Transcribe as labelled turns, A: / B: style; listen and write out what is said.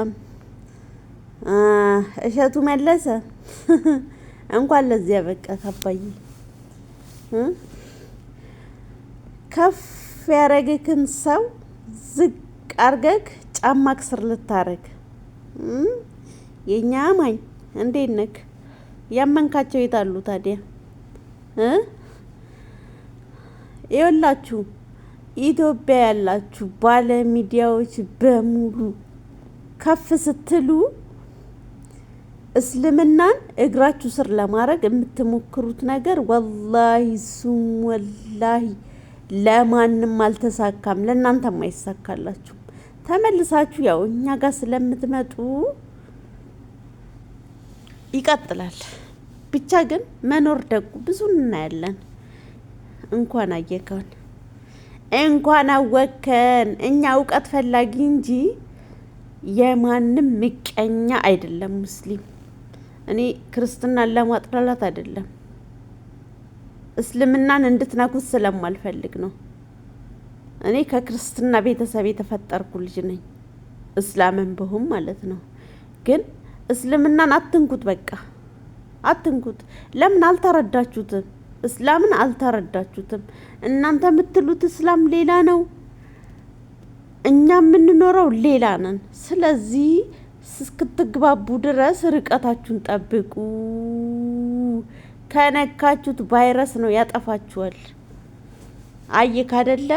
A: ሰላም። እሸቱ መለሰ እንኳን ለዚያ በቃ አባዬ። ከፍ ያረግክን ሰው ዝቅ አርገክ ጫማክ ስር ልታረግ የኛ አማኝ እንዴት ነክ? ያመንካቸው የታሉ ታዲያ? ይኸውላችሁ ኢትዮጵያ ያላችሁ ባለ ሚዲያዎች በሙሉ ከፍ ስትሉ እስልምናን እግራችሁ ስር ለማድረግ የምትሞክሩት ነገር ወላሂ ሱም ወላሂ ለማንም አልተሳካም፣ ለእናንተም አይሳካላችሁም። ተመልሳችሁ ያው እኛ ጋር ስለምትመጡ ይቀጥላል። ብቻ ግን መኖር ደጉ ብዙ እናያለን። እንኳን አየከን እንኳን አወከን። እኛ እውቀት ፈላጊ እንጂ የማንም ምቀኛ አይደለም ሙስሊም። እኔ ክርስትናን ለማጥላላት አይደለም፣ እስልምናን እንድትነኩት ስለማልፈልግ ነው። እኔ ከክርስትና ቤተሰብ የተፈጠርኩ ልጅ ነኝ፣ እስላምን ብሁም ማለት ነው። ግን እስልምናን አትንኩት፣ በቃ አትንኩት። ለምን አልተረዳችሁትም? እስላምን አልተረዳችሁትም። እናንተ የምትሉት እስላም ሌላ ነው፣ እኛ የምንኖረው ሌላ ነን። ስለዚህ እስክትግባቡ ድረስ ርቀታችሁን ጠብቁ። ከነካችሁት ቫይረስ ነው ያጠፋችኋል። አየክ አይደለ?